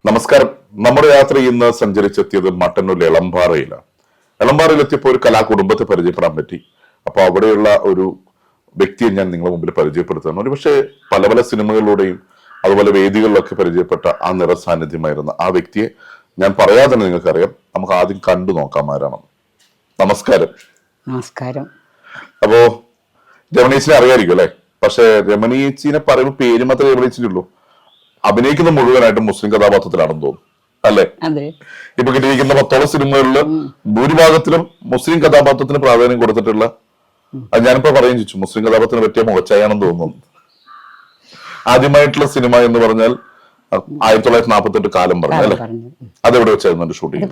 നമസ്കാരം. നമ്മുടെ യാത്ര ഇന്ന് സഞ്ചരിച്ചെത്തിയത് മട്ടന്നൂർ എളമ്പാറയിലാണ്. എളമ്പാറയിലെത്തിയപ്പോൾ ഒരു കലാകുടുംബത്തെ പരിചയപ്പെടാൻ പറ്റി. അപ്പൊ അവിടെയുള്ള ഒരു വ്യക്തിയെ ഞാൻ നിങ്ങളുടെ മുമ്പിൽ പരിചയപ്പെടുത്തുന്നു. ഒരു പക്ഷേ പല പല സിനിമകളിലൂടെയും അതുപോലെ വേദികളിലൊക്കെ പരിചയപ്പെട്ട ആ നിറസാന്നിധ്യമായിരുന്ന ആ വ്യക്തിയെ ഞാൻ പറയാതെ തന്നെ നിങ്ങൾക്കറിയാം. നമുക്ക് ആദ്യം കണ്ടു നോക്കാം ആരാണ്. നമസ്കാരം. നമസ്കാരം. അപ്പോ രമണീച്ചിനെ അറിയായിരിക്കും അല്ലെ? പക്ഷെ രമണീച്ചിനെ പറയുമ്പോൾ പേര് മാത്രമേ രമണീച്ചിനുള്ളൂ. അഭിനയിക്കുന്ന മുഴുവനായിട്ടും മുസ്ലിം കഥാപാത്രത്തിലാണെന്ന് തോന്നുന്നു അല്ലെ? ഇപ്പൊ കിട്ടിയിരിക്കുന്ന 10 സിനിമകളിൽ ഭൂരിഭാഗത്തിലും മുസ്ലിം കഥാപാത്രത്തിന് പ്രാധാന്യം കൊടുത്തിട്ടുള്ള, അത് ഞാനിപ്പോ പറയും ചോദിച്ചു, മുസ്ലിം കഥാപാത്രത്തിന് പറ്റിയ മുഖച്ചായാണെന്ന് തോന്നുന്നു. ആദ്യമായിട്ടുള്ള സിനിമ എന്ന് പറഞ്ഞാൽ 1948 കാലം പറഞ്ഞു അല്ലെ? അതെവിടെ വെച്ചായിരുന്നു ഷൂട്ടിംഗ്?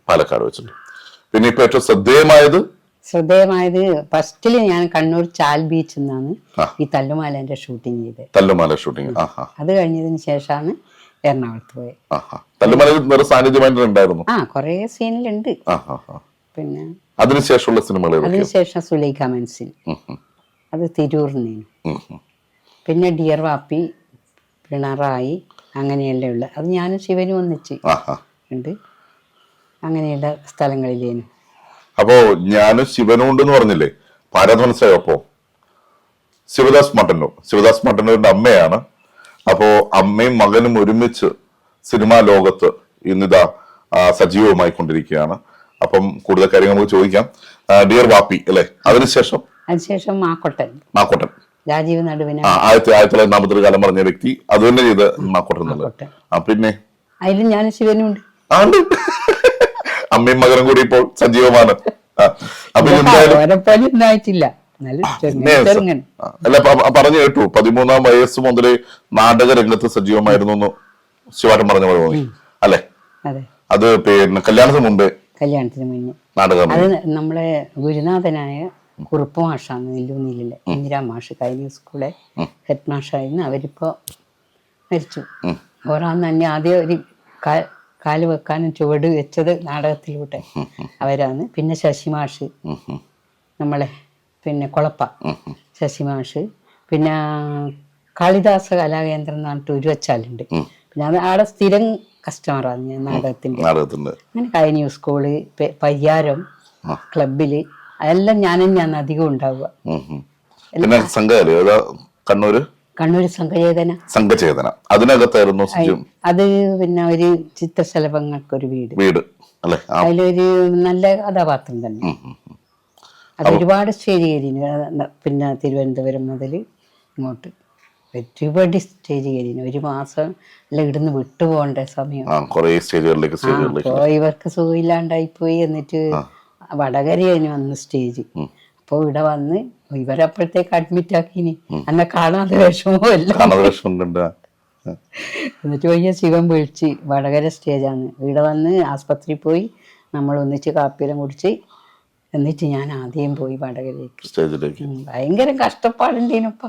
പാലക്കാട് വെച്ചിട്ട്. പിന്നെ ഇപ്പൊ ഏറ്റവും ശ്രദ്ധേയമായത് ഫസ്റ്റില് ഞാൻ കണ്ണൂർ ചാൽ ബീച്ച് നിന്നാണ് ഈ തല്ലുമാലന്റെ ഷൂട്ടിംഗ് ചെയ്തത്. തല്ലുമാല ഷൂട്ടിംഗ്. അത് കഴിഞ്ഞതിന് ശേഷമാണ് എറണാകുളത്ത് പോയത്. തല്ലുമാല സാന്നിധ്യമായിട്ടുണ്ടായിരുന്നു. കൊറേ സീനിലുണ്ട്. പിന്നെ അതിനുശേഷമുള്ള സിനിമകൾ? അതിനുശേഷം സുലൈഖ മൻസിൽ, അത് തിരൂറിന്. പിന്നെ ഡിയർ വാപ്പി, പിണറായി, അങ്ങനെയല്ലേ ഉള്ള. അത് ഞാനും ശിവനും ഒന്നിച്ച് ഉണ്ട്. അങ്ങനെയുള്ള സ്ഥലങ്ങളിലേനു. അപ്പോ ഞാനും ശിവനും ഉണ്ടെന്ന് പറഞ്ഞില്ലേ, ആരാധന മനസ്സിലായോ? അപ്പോ ശിവദാസ് മട്ടന്നൂരിന്റെ അമ്മയാണ്. അപ്പോ അമ്മയും മകനും ഒരുമിച്ച് സിനിമാ ലോകത്ത് ഇന്നിതാ സജീവമായി കൊണ്ടിരിക്കുകയാണ്. അപ്പം കൂടുതൽ കാര്യങ്ങൾ നമുക്ക് ചോദിക്കാം. ഡിയർ വാപ്പി അല്ലെ? അതിനുശേഷം മാക്കോട്ടൻ രാജീവ് നടുവിന് 1947 കാലം പറഞ്ഞ വ്യക്തി അത് തന്നെ ചെയ്ത് മാക്കോട്ടൻ. പിന്നെ അതിലും ഞാനും ശിവനും ഉണ്ട്. അമ്മയും മകനും കൂടി ഇപ്പോൾ സജീവമാണ്. അല്ല, പറഞ്ഞു കേട്ടു 13-ാം വയസ്സ് മുതലേ നാടക രംഗത്ത് സജീവമായിരുന്നു എന്ന് ശിവാട്ടൻ പറഞ്ഞ പോലെ തോന്നി അല്ലെ? അത് പിന്നെ കല്യാണത്തിന് മുന്നേ നാടകം. അത് നമ്മളെ ഗുരുനാഥനായ കുറുപ്പ് മാഷാണ് നെല്ലൂന്നിലെ ഇന്ദിരാ മാഷ്, കഴിഞ്ഞ സ്കൂളെ ഹെഡ് മാഷായിരുന്നു. അവരിപ്പോ മരിച്ചു. ഓരാന്ന് തന്നെ ആദ്യം ഒരു കാല് വെക്കാനും ചുവട് വെച്ചത് നാടകത്തിലൂടെ അവരാണ്. പിന്നെ ശശിമാഷ്, നമ്മളെ പിന്നെ കൊളപ്പ ശശിമാഷ്, പിന്നെ കാളിദാസ കലാകേന്ദ്രം എന്ന് പറഞ്ഞിട്ട് ഉരുവച്ചാലുണ്ട്. പിന്നെ അത് ആടെ സ്ഥിരം കസ്റ്റമറാണ് നാടകത്തിന്റെ. അങ്ങനെ കഴിഞ്ഞു സ്കൂള്, പരിയാരം ക്ലബില്, അതെല്ലാം ഞാൻ അധികം ഉണ്ടാവുക. കണ്ണൂര് സംഘചേതന അതിനകത്തായിരുന്നു. അത് പിന്നെ ഒരു ചിത്രശലഭങ്ങൾക്കൊരു വീട്, അതിലൊരു നല്ല കഥാപാത്രം തന്നെ. അത് ഒരുപാട് സ്റ്റേജ് കയറിന്. പിന്നെ തിരുവനന്തപുരം മുതൽ ഇങ്ങോട്ട് ഒരുപാട് സ്റ്റേജ് കയറിന്. ഒരു മാസം എല്ലാം ഇവിടുന്ന് വിട്ടുപോകേണ്ട സമയം. ഇവർക്ക് സുഖമില്ലാണ്ടായിപ്പോയി. എന്നിട്ട് വടകരയാണ് വന്ന് സ്റ്റേജ്. അപ്പൊ ഇവിടെ വന്ന് ഇവരപ്പോഴത്തേക്ക് അഡ്മിറ്റ് ആക്കിനി. എന്നെ കാണാതെ വിഷമല്ല. എന്നിട്ട് പോയി ശിവൻ വിളിച്ച്, വടകര സ്റ്റേജാണ്, ഇവിടെ വന്ന് ആസ്പത്രിയിൽ പോയി നമ്മൾ ഒന്നിച്ച് കാപ്പിയെല്ലാം കുടിച്ച്. എന്നിട്ട് ഞാൻ ആദ്യം പോയി വടകരയ്ക്ക്. ഭയങ്കര കഷ്ടപ്പാടുണ്ടേനപ്പ.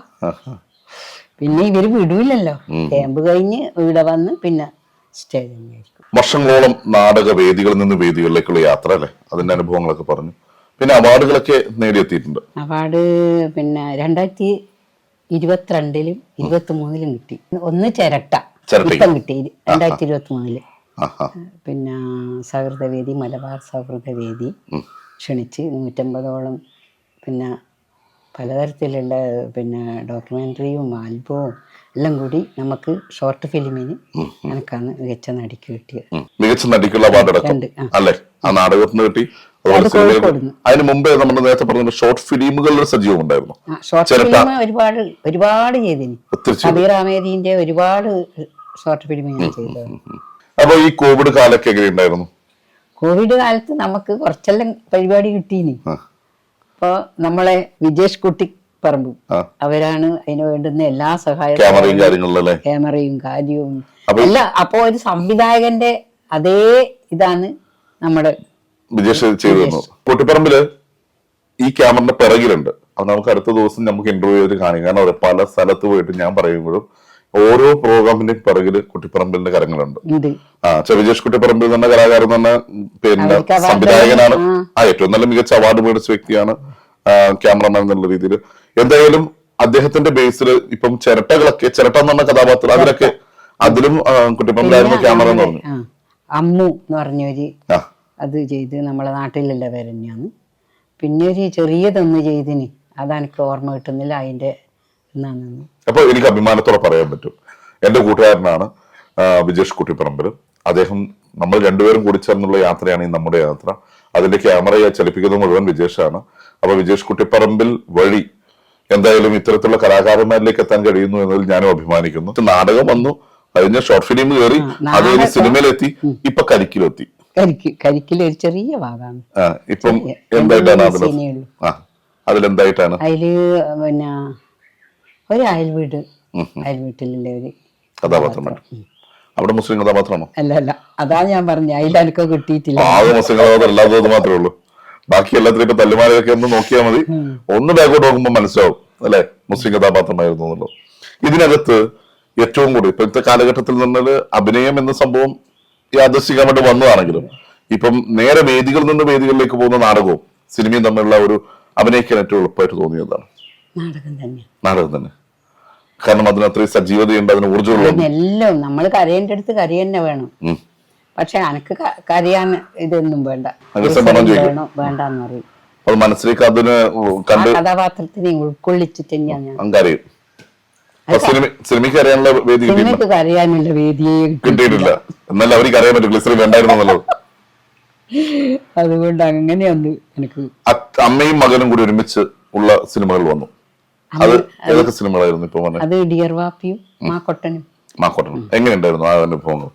പിന്നെ ഇവര് വിടൂലല്ലോ. ക്യാമ്പ് കഴിഞ്ഞ് ഇവിടെ വന്ന് പിന്നെ സ്റ്റേജിലായിരിക്കും. വർഷങ്ങളോളം നാടക വേദികളിൽ നിന്ന് വേദികളിലേക്കുള്ള യാത്ര അല്ലെ? അതിന്റെ അനുഭവങ്ങളൊക്കെ പറഞ്ഞു. പിന്നെ അവാർഡുകളൊക്കെ നേടിയെത്തിയിട്ടുണ്ട്. അവാർഡ് പിന്നെ 2022-ലും 2023-ലും കിട്ടി. ഒന്ന് ചിരട്ട ഇപ്പം കിട്ടി 2023-ല്. പിന്നെ സൗഹൃദവേദി, മലബാർ സൗഹൃദവേദി ക്ഷണിച്ച് 150ഓളം പിന്നെ പലതരത്തിലുള്ള പിന്നെ ഡോക്യുമെന്ററിയും ആൽബവും എല്ലാം കൂടി നമുക്ക് ഷോർട്ട് ഫിലിമിന് എനിക്കാണ് മികച്ച നടിക്ക് കിട്ടിയത്. മികച്ച നടിക്കുള്ള അവാർഡ് അല്ലേ? ആ നാടകത്തിന് കിട്ടി. അതിന് മുമ്പേ നമ്മൾ നേരത്തെ പറഞ്ഞ ഷോർട്ട് ഫിലിമുകളിൽ സജീവം ഉണ്ടായിരുന്നു. ഷോർട്ട് ഫിലിം ഒരുപാട് ചെയ്തിന്. കബീർ അഹമ്മദിന്റെ ഒരുപാട് ഷോർട്ട് ഫിലിം ഞാൻ ചെയ്തത്. അപ്പൊ ഈ കോവിഡ് കാലൊക്കെ എങ്ങനെയുണ്ടായിരുന്നു? കോവിഡ് കാലത്ത് നമുക്ക് കുറച്ചെല്ലാം പരിപാടി കിട്ടീനി. അപ്പൊ നമ്മളെ വിജേഷ് കുട്ടി പറമ്പു അവരാണ് അതിന് വേണ്ടുന്ന എല്ലാ സഹായവും, ക്യാമറയും കാര്യവും എല്ലാം. അപ്പൊ ഒരു സംവിധായകന്റെ അതേ ഇതാണ് നമ്മുടെ വിജേഷ് ചെയ്തു. കുട്ടിപ്പറമ്പില് ഈ ക്യാമറയുടെ പിറകിലുണ്ട്. അത് നമുക്ക് അടുത്ത ദിവസം നമുക്ക് ഇന്റർവ്യൂ ചെയ്ത് കാണിക്കാം. കാരണം പല സ്ഥലത്ത് പോയിട്ട് ഞാൻ പറയുമ്പോഴും ഓരോ പ്രോഗ്രാമിന്റെ പിറകില് കുട്ടിപ്പറമ്പിലിന്റെ കരങ്ങളുണ്ട്. വിജേഷ് കുട്ടിപ്പറമ്പിൽ എന്ന കലാകാരൻ തന്നെ പിന്നെ സംവിധായകനാണ്. ഏറ്റവും നല്ല മികച്ച അവാർഡ് മേടിച്ച വ്യക്തിയാണ്, ക്യാമറമാൻ എന്നുള്ള രീതിയിൽ. എന്തായാലും അദ്ദേഹത്തിന്റെ ബേസിൽ ഇപ്പം ചിരട്ട എന്ന് പറഞ്ഞ കഥാപാത്രം അതിലൊക്കെ അതിലും കുട്ടിപ്പറമ്പിലായിരുന്നു ക്യാമറ എന്ന് പറഞ്ഞു. അമ്മു എന്ന് പറഞ്ഞൊരു ആ അത് ചെയ്ത് നമ്മളെ നാട്ടിലുള്ള തന്നെയാണ്. പിന്നെ ഒരു ചെറിയതൊന്ന് ചെയ്തിന് അതെനിക്ക് ഓർമ്മ കിട്ടുന്നില്ല അതിന്റെ എന്നാന്ന്. അപ്പൊ എനിക്ക് അഭിമാനത്തോടെ പറയാൻ പറ്റും, എന്റെ കൂട്ടുകാരനാണ് വിജേഷ് കുട്ടിപ്പറമ്പിൽ. അദ്ദേഹം നമ്മൾ രണ്ടുപേരും കൂടി ചേർന്നുള്ള യാത്രയാണ് ഈ നമ്മുടെ യാത്ര. അതിന്റെ ക്യാമറയെ ചലിപ്പിക്കുന്നത് മുഴുവൻ വിജേഷാണ്. അപ്പൊ വിജേഷ് കുട്ടിപ്പറമ്പിൽ വഴി എന്തായാലും ഇത്തരത്തിലുള്ള കലാകാരന്മാരിലേക്ക് എത്താൻ കഴിയുന്നു എന്നതിൽ ഞാനും അഭിമാനിക്കുന്നു. നാടകം വന്നു, കഴിഞ്ഞ ഷോർട്ട് ഫിലിം കയറി, അത് കഴിഞ്ഞ് സിനിമയിലെത്തി, ഇപ്പൊ കരിക്കിലെത്തി. കരിക്കിലൊരു ചെറിയ ഭാഗമാണ്. ഇപ്പം എന്തായിട്ടാണ് അതിലെന്തായിട്ടാണ്? അതില് പിന്നെ ഒരു അയൽവീട്ടിലുള്ള ഒരു കഥാപാത്രമാണ്. അവിടെ മുസ്ലിം കഥാപാത്രമാണോ? അല്ല അതാ ഞാൻ പറഞ്ഞു, അതിൽ എനിക്ക് കിട്ടിയിട്ടില്ല. ആകെ മുസ്ലിം കഥാപാത്രം അല്ലാത്തത് മാത്രമേ ഉള്ളൂ. ബാക്കി എല്ലാത്തിനും ഇപ്പൊ തല്ലുമാലൊക്കെ ഒന്ന് നോക്കിയാൽ മതി, ഒന്ന് ബാക്കോട്ട് നോക്കുമ്പോൾ മനസ്സിലാവും അല്ലെ മുസ്ലിം കഥാപാത്രമായിരുന്നു എന്നുള്ളത്. ഇതിനകത്ത് ഏറ്റവും കൂടുതൽ ഇപ്പോഴത്തെ കാലഘട്ടത്തിൽ നിന്നത് അഭിനയം എന്ന സംഭവം യാദൃശ്ചികമായിട്ട് വന്നതാണെങ്കിലും ഇപ്പം നേരെ വേദികളിൽ നിന്ന് വേദികളിലേക്ക് പോകുന്ന നാടകവും സിനിമയും തമ്മിലുള്ള ഒരു അഭിനയിക്കാൻ ഏറ്റവും എളുപ്പമായിട്ട് തോന്നിയതാണ് നാടകം തന്നെ. കാരണം അതിന് അത്രയും സജീവതയുണ്ട്, അതിന് ഊർജ്ജമുള്ള എല്ലാം നമ്മൾ കരയേണ്ട അടുത്ത് കരയ തന്നെ വേണം. പക്ഷെ എനിക്ക് കരയാൻ ഇതൊന്നും വേണ്ട, വേണ്ടെന്ന് പറയും. അത് മനസ്സിലേക്ക് അതിന് കഥാപാത്രത്തിനെ ഉൾക്കൊള്ളിച്ചിട്ട് തന്നെയാണ് ഞാൻ കരയും. സിനിമയ്ക്ക് അറിയാനുള്ള വേദി കരയാനുള്ള വേദിയെ കിട്ടിയിട്ടില്ല. എന്നാലും അവർക്ക് അറിയാൻ പറ്റും ഗ്ലിസറിൻ വേണ്ടായിരുന്നു എന്നുള്ളത്. അതുകൊണ്ട് അങ്ങനെയൊന്ന് എനിക്ക് അമ്മയും മകനും കൂടി ഒരുമിച്ച് ഉള്ള സിനിമകൾ വന്നു. അത് ഏതൊക്കെ സിനിമകളായിരുന്നു ഇപ്പൊ പറഞ്ഞത്? അത് ഡിയർ വാപ്പിയും മാക്കൊട്ടനും. എങ്ങനെയുണ്ടായിരുന്നു ആ അനുഭവങ്ങൾ?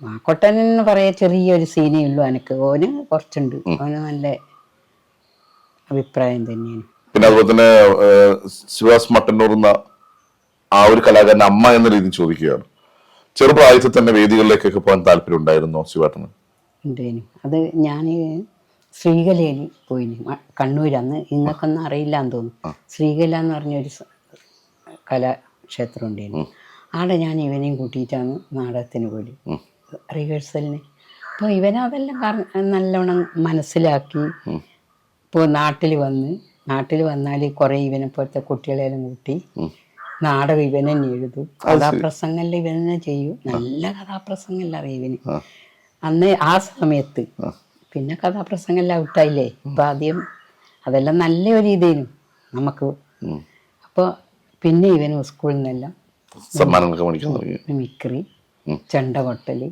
മാക്കൊട്ടൻ എന്ന് പറയാ ചെറിയൊരു സീനേ ഉള്ളൂ എനിക്ക്. ഓന് കുറച്ചുണ്ട്, ഓന് നല്ല അഭിപ്രായം തന്നെയാണ്. പിന്നെ അതുപോലെ തന്നെ ശിവാസ് മട്ടന്നൂർ എന്ന ആ ഒരു കലാകാരൻ അമ്മ എന്ന രീതിയിൽ ചോദിക്കുകയാണ്, ചെറുപ്രായത്തിൽ തന്നെ വേദികളിലേക്കൊക്കെ പോകാൻ താല്പര്യം ഉണ്ടായിരുന്നോ ശിവാട്ടന്? ഉണ്ടേനു. അത് ഞാൻ ശ്രീകലയിൽ പോയിന്, കണ്ണൂരന്ന്. ഇങ്ങക്കൊന്നും അറിയില്ലാന്ന് തോന്നുന്നു. ശ്രീകല എന്ന് പറഞ്ഞൊരു കലാക്ഷേത്രം ഉണ്ടായിരുന്നു. അവിടെ ഞാൻ ഇവനെയും കൂട്ടിയിട്ടാണ് നാടകത്തിന് പോയി റിഹേഴ്സലിന്. അപ്പോൾ ഇവനതെല്ലാം നല്ലോണം മനസ്സിലാക്കി. ഇപ്പോൾ നാട്ടിൽ വന്നാൽ കുറേ ഇവനെ പോലത്തെ കുട്ടികളെല്ലാം കൂട്ടി നാടകം ഇവൻ തന്നെ എഴുതും, കഥാപ്രസംഗമെല്ലാം ഇവൻ തന്നെ ചെയ്യും. നല്ല കഥാപ്രസംഗമെല്ലാം അറിയാം ഇവന് അന്ന് ആ സമയത്ത്. പിന്നെ കഥാപ്രസംഗമെല്ലാം ഔട്ടായില്ലേ ഇപ്പം. ആദ്യം അതെല്ലാം നല്ല ഒരു ഇതേനു നമുക്ക്. അപ്പോൾ പിന്നെ ഇവന് സ്കൂളിൽ നിന്നെല്ലാം മിമിക്രി, ചെണ്ടകൊട്ടല്,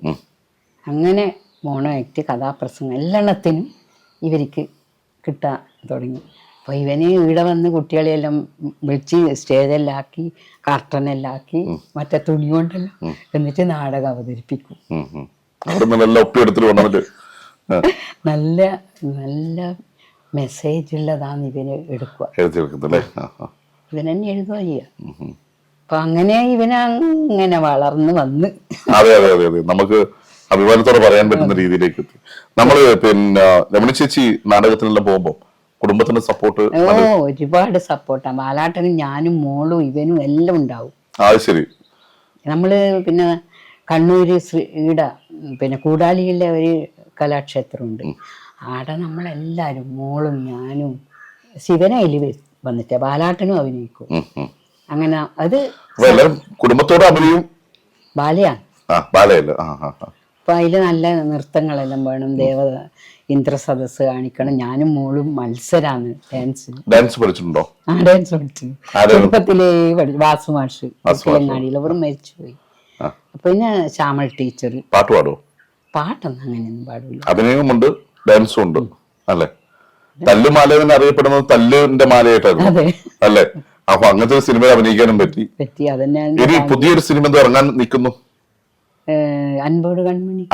അങ്ങനെ മോണോ ആക്ട്, കഥാപ്രസംഗം എല്ലാത്തിനും ഇവർക്ക് കിട്ടാൻ തുടങ്ങി. അപ്പോൾ ഇവന് ഇവിടെ വന്ന് കുട്ടികളെല്ലാം വിളിച്ച് സ്റ്റേജെല്ലാം ആക്കി, കർട്ടനെല്ലാം ആക്കി, മറ്റേ തുണി കൊണ്ടെല്ലാം എന്നിട്ട് നാടകം അവതരിപ്പിക്കും. നല്ല നല്ല മെസ്സേജ് ഉള്ളതാണ് ഇവന് എടുക്കുക, ഇവൻ തന്നെ എഴുതുക ചെയ്യുക. അപ്പൊ അങ്ങനെ ഇവനങ്ങനെ വളർന്ന് വന്ന് നമുക്ക് അഭിമാനത്തോടെ പറയാൻ പറ്റുന്ന രീതിയിലേക്ക് എത്തി. നമ്മള് പിന്നെ രമണി ചേച്ചി നാടകത്തിനെല്ലാം പോകുമ്പോ കുടുംബത്തിന്റെ സപ്പോർട്ട്? ഒരുപാട് സപ്പോർട്ടാണ്. ബാലാട്ടനും ഞാനും മോളും ഇവനും എല്ലാം ഉണ്ടാവും. ശരി. നമ്മള് പിന്നെ കണ്ണൂര് ഈട പിന്നെ കൂടാലിയിലെ ഒരു കലാക്ഷേത്രമുണ്ട്. ആടെ നമ്മളെല്ലാരും മോളും ഞാനും ശിവനയിൽ വന്നിട്ട് ബാലാട്ടനും അഭിനയിക്കും. അങ്ങനെ അത് കുടുംബത്തോടെ അഭിനയം ബാലയാണ്. അപ്പൊ അതില് നല്ല നൃത്തങ്ങളെല്ലാം വേണം, ഇന്ദ്രസദസ് കാണിക്കണം. ഞാനും മോളും മത്സരാണ് ഡാൻസ് പഠിച്ചിട്ടുണ്ടോ? ഡാൻസ് പഠിച്ചു ചെറുപ്പത്തിലേ വാസുമാഷ് കിളങ്ങാടിയിൽ അവർ മരിച്ചുപോയി. അപ്പൊ പിന്നെ ശ്യാമൾ ടീച്ചർ പാട്ട് പാടുമോ? പാട്ടൊന്നും അങ്ങനെയൊന്നും പാടില്ല. അഭിനയമുണ്ട്, ഡാൻസും ഉണ്ട് അല്ലെ? തല്ലുമാല എന്ന് അറിയപ്പെടുന്നത് തല്ലിന്റെ മാലയായിട്ടായിരുന്നു അല്ലെ? അപ്പൊ അങ്ങനത്തെ ഒരു സിനിമയിൽ അഭിനയിക്കാനും പറ്റി. ഇനി പുതിയൊരു സിനിമ ഇറങ്ങാൻ നിൽക്കുന്നു, അൻപോട് കൺമണി.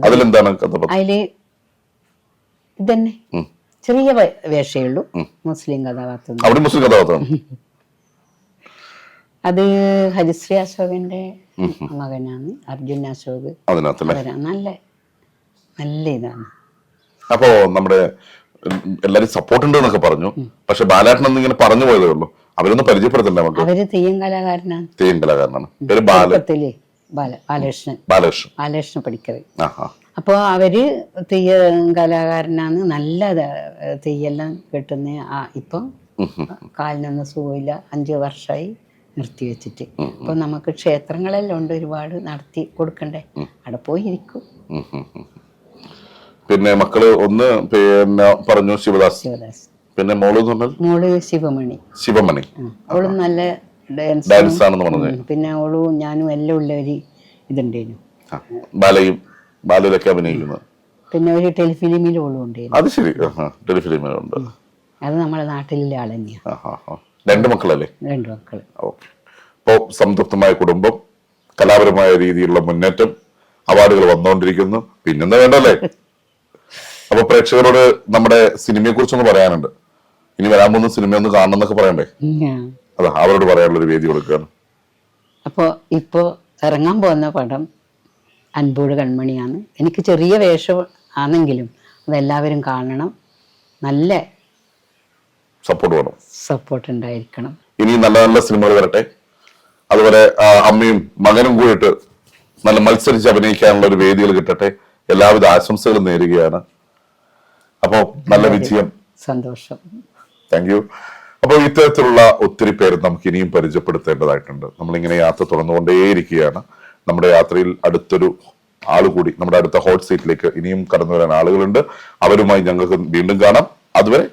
അതിലെന്താണ്? അതില് ഇതന്നെ ചെറിയ വേഷേ ഉള്ളൂ, മുസ്ലിം കഥാപാത്രം. അവിടെ മുസ്ലിം കഥാപാത്രം. അത് ഹരിശ്രീ അശോകന്റെ മകനാണ്, അർജുൻ അശോക്. നല്ല നല്ല ഇതാണ്. അപ്പോ നമ്മുടെ എല്ലാരും സപ്പോർട്ട് ഉണ്ട് എന്നൊക്കെ പറഞ്ഞു. പക്ഷെ ബാലാട്ടൻ എന്നിങ്ങനെ പറഞ്ഞു പോയതേ ഉള്ളൂ, അവരൊന്നും പരിചയപ്പെടുത്തണ്ട നമുക്ക്. അവര് തെയ്യം കലാകാരനാണ്. ബാലകൃഷ്ണൻ പഠിക്കറ്. അപ്പൊ അവര് തെയ്യം കലാകാരനാണ്. നല്ല തെയ്യെല്ലാം കെട്ടുന്ന. ഇപ്പം കാലിനൊന്നും സുഖമില്ല, 5 വർഷമായി നിർത്തിവെച്ചിട്ട്. അപ്പൊ നമുക്ക് ക്ഷേത്രങ്ങളെല്ലാം ഉണ്ട്, ഒരുപാട് നടത്തി കൊടുക്കണ്ടേ, അവിടെ പോയി ഇരിക്കും. പിന്നെ മക്കള് ഒന്ന് പിന്നെ പറഞ്ഞു ശിവദാസ്, ശിവദാസ്. പിന്നെ മോള് എന്ന് പറഞ്ഞാൽ മോള് ശിവമണി. ശിവമണി അവളും നല്ല ഡാൻസ് ആണെന്ന് പറഞ്ഞു. പിന്നെ അവളും ഞാനും എല്ലാം ഉള്ള ഒരു ഇതുണ്ടേനു, ബാലയിലൊക്കെ അഭിനയിക്കുന്നത്. പിന്നെ ഒരു ടെലിഫിലിമിൽ ഓളും ഉണ്ടായിരുന്നു. അത് ശരി, ടെലിഫിലിമിലുണ്ട്. അത് നമ്മുടെ നാട്ടിലെ ആൾ തന്നെയാ. 2 മക്കളല്ലേ? 2 മക്കള്. ഓക്കെ. അപ്പോൾ സംതൃപ്തമായ കുടുംബം, കലാപരമായ രീതിയിലുള്ള മുന്നേറ്റം, അവാർഡുകൾ വന്നുകൊണ്ടിരിക്കുന്നു, പിന്നെന്താ വേണ്ടല്ലേ? അപ്പൊ പ്രേക്ഷകരോട് നമ്മുടെ സിനിമയെ കുറിച്ചൊന്ന് പറയാനുണ്ട്. ഇനി വരാൻ പോകുന്ന സിനിമ ഒന്ന് കാണണം എന്നൊക്കെ പറയണ്ടേ? അതാ അവരോട് പറയാനുള്ള ഒരു വേദി കൊടുക്കുകയാണ്. അപ്പോൾ ഇപ്പോൾ ഇറങ്ങാൻ പോകുന്ന പടം അൻപോട് കൺമണിയാണ്. എനിക്ക് ചെറിയ വേഷം ആണെങ്കിലും അതെല്ലാവരും കാണണം. നല്ല സപ്പോർട്ട് വേണം, സപ്പോർട്ട് ഉണ്ടായിരിക്കണം. ഇനി നല്ല നല്ല സിനിമകൾ വരട്ടെ. അതുപോലെ അമ്മയും മകനും കൂടിയിട്ട് നല്ല മത്സരിച്ച് അഭിനയിക്കാനുള്ള ഒരു വേദികൾ കിട്ടട്ടെ. എല്ലാവിധ ആശംസകളും നേരുകയാണ്. അപ്പോൾ നല്ല വിജയം. സന്തോഷം. Thank you. അപ്പോൾ ഇത്തരത്തിലുള്ള ഒത്തിരി പേര് നമുക്ക് ഇനിയും പരിചയപ്പെടുത്തേണ്ടതായിട്ടുണ്ട്. നമ്മളിങ്ങനെ യാത്ര തുറന്നുകൊണ്ടേയിരിക്കുകയാണ്. നമ്മുടെ യാത്രയിൽ അടുത്തൊരു ആളുകൂടി, നമ്മുടെ അടുത്ത ഹോട്ട് സീറ്റിലേക്ക് ഇനിയും കടന്നു വരാൻ ആളുകളുണ്ട്. അവരുമായി ഞങ്ങൾക്ക് വീണ്ടും കാണാം. അതുവരെ